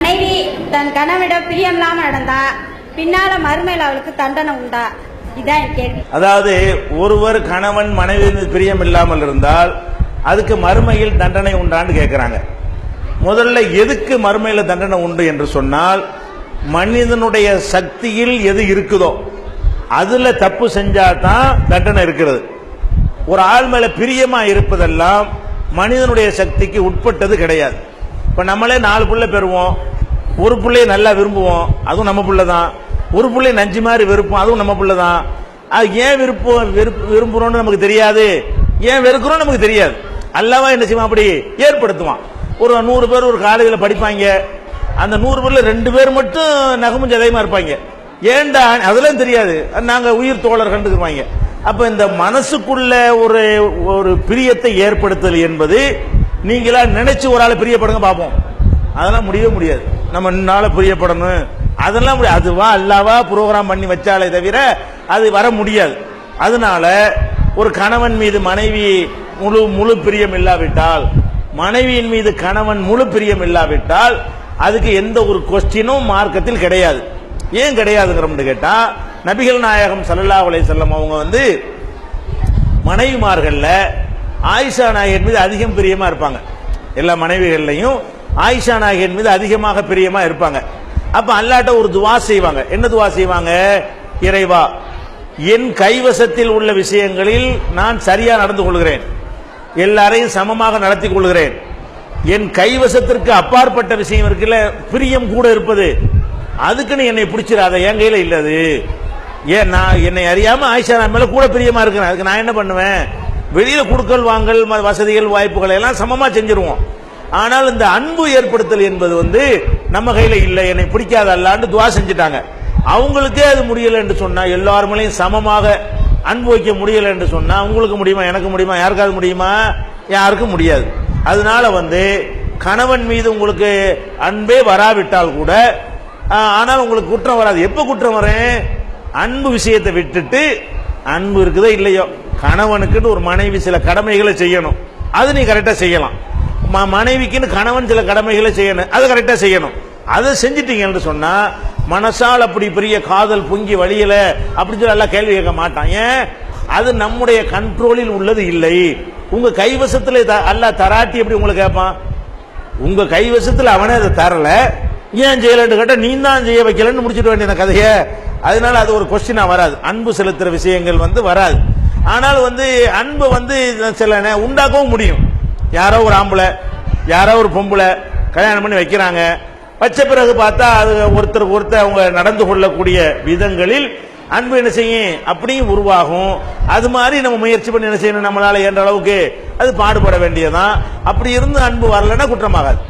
மனைவி தன் கணவனிடம் பிரியம் இல்லாம நடந்தா பின்னால மறுமையில் அவளுக்கு தண்டனை உண்டா? இதான் கேள்வி. அதாவது ஒருவர் கணவன் மனைவி பிரியம் இல்லாமல் இருந்தால் அதுக்கு மறுமையில் தண்டனை உண்டான்னு கேட்கிறாங்க. முதல்ல எதுக்கு மறுமையில தண்டனை உண்டு என்று சொன்னால், மனிதனுடைய சக்தியில் எது இருக்குதோ அதுல தப்பு செஞ்சாதான் தண்டனை இருக்கிறது. ஒரு ஆள் மேல பிரியமா இருப்பதெல்லாம் மனிதனுடைய சக்திக்கு உட்பட்டது கிடையாது. இப்ப நம்மளே 4 பிள்ளை பெறுவோம், ஒரு பிள்ளையை நல்லா விரும்புவோம், அதுவும் நம்ம பிள்ளை தான். ஒரு பிள்ளை நஞ்சு மாதிரி வெறுப்போம், அதுவும் நம்ம பிள்ளை தான். அது ஏன் விரும்புறோம்னு நமக்கு தெரியாது, ஏன் வெறுக்கிறோம் நமக்கு தெரியாது. அல்லவா என்ன செய்வான், அப்படி ஏற்படுத்துவான். ஒரு 100 பேர் ஒரு காலேஜில் படிப்பாங்க, அந்த 100 பேர்ல 2 பேர் மட்டும் நகமும் ஜதையமா இருப்பாங்க. ஏண்டா அதெல்லாம் தெரியாது, நாங்க உயிர் தோழர்கள் இருப்பாங்க. அப்ப இந்த மனசுக்குள்ள ஒரு பிரியத்தை ஏற்படுத்தல் என்பது, நீங்களா நினைச்சு ஒரு ஆளை பிரியப்படுங்க பார்ப்போம், அதெல்லாம் முடியவே முடியாது. நம்ம நாள பிரியப்படணும் அதெல்லாம் முடியாது. அதுவா அல்லாவா புரோகிராம் பண்ணி வச்சாலே தவிர அது வர முடியாது. அதனால ஒரு கணவன் மீது மனைவி முழு பிரியம் இல்லாவிட்டால், மனைவியின் மீது கணவன் முழு பிரியம் இல்லாவிட்டால் அதுக்கு எந்த ஒரு கொஸ்டினும் மார்க்கத்தில் கிடையாது. ஏன் கிடையாதுங்கிறோம்னு கேட்டா, நபிகள் நாயகம் ஸல்லல்லாஹு அலைஹி வஸல்லம் அவங்க மனைவிமார்கள்ல ஆயிஷா நாயகன் மீது அதிகம் பிரியமா இருப்பாங்க. எல்லா மனைவிகள்லையும் ஆயிஷா நாயகன் மீது அதிகமாக பிரியமா இருப்பாங்க. அப்ப அல்லாஹ்ட்ட ஒரு துவா செய்வாங்க. என்ன துவா செய்வாங்க? இறைவா, என் கைவசத்தில் உள்ள விஷயங்களில் நான் சரியா நடந்து கொள்கிறேன், எல்லாரையும் சமமாக நடத்தி கொள்கிறேன். என் கைவசத்திற்கு அப்பாற்பட்ட விஷயம் இருக்குல்ல, பிரியம் கூட இருப்பது, அதுக்குன்னு என்னை பிடிச்சிடாத, என் கையில இல்லது. ஏன் நான் என்னை அறியாம ஆயிஷா நான் மேல கூட பிரியமா இருக்கிறேன், அதுக்கு நான் என்ன பண்ணுவேன்? வெளியில குடுக்கல் வாங்கல் வசதிகள் வாய்ப்புகள் எல்லாம் சமமா செஞ்சிருவோம். ஆனால் இந்த அன்பு ஏற்படுத்தல் என்பது நம்ம கையில இல்லை, என்னை பிடிக்காத அல்லான்னு துவா செஞ்சுட்டாங்க. அவங்களுக்கே அது முடியல என்று சொன்னா, எல்லாருமேலையும் சமமாக அன்பு வைக்க முடியல என்று சொன்னா, உங்களுக்கு முடியுமா? எனக்கு முடியுமா? யாருக்காவது முடியுமா? யாருக்கும் முடியாது. அதனால கணவன் மீது உங்களுக்கு அன்பே வராவிட்டால் கூட, ஆனால் உங்களுக்கு குற்றம் வராது. எப்ப குற்றம் வரும்? அன்பு விஷயத்தை விட்டுட்டு, அன்பு இருக்குதோ இல்லையோ, கணவனுக்குன்னு ஒரு மனைவி சில கடமைகளை செய்யணும், அது நீ கரெக்டா செய்யலாம். மனைவிக்குன்னு கணவன் சில கடமைகளை செய்யணும், அதை கரெக்டா செய்யணும். அதை செஞ்சிட்டீங்கன்னு சொன்னா, மனசால் அப்படி பெரிய காதல் பொங்கி வழியல அப்படின்னு சொல்லி எல்லாம் கேள்வி கேட்க மாட்டான். ஏன்? அது நம்முடைய கண்ட்ரோலில் உள்ளது இல்லை. உங்க கைவசத்துல அல்லாஹ் தராட்டி எப்படி உங்களுக்கு கேட்பான்? உங்க கைவசத்துல அவனே அதை தரல, ஏன் செய்யலன்னு கேட்டா நீ தான் செய்ய வைக்கலன்னு முடிச்சிட்டு வேண்டிய கதைய. அதனால அது ஒரு கொஸ்டினா வராது. அன்பு செலுத்துற விஷயங்கள் வராது. ஆனால் அன்பு சில உண்டாக்கவும் முடியும். யாரோ ஒரு ஆம்பளை யாரோ ஒரு பொம்பளை கல்யாணம் பண்ணி வைக்கிறாங்க, வச்ச பிறகு பார்த்தா அது ஒருத்தருக்கு ஒருத்தர் அவங்க நடந்து கொள்ளக்கூடிய விதங்களில் அன்பு என்ன செய்யும், அப்படியும் உருவாகும். அது மாதிரி நம்ம முயற்சி பண்ணி என்ன செய்யணும், நம்மளால என்ற அளவுக்கு அது பாடுபட வேண்டியதான். அப்படி இருந்து அன்பு வரலன்னா குற்றமாகாது.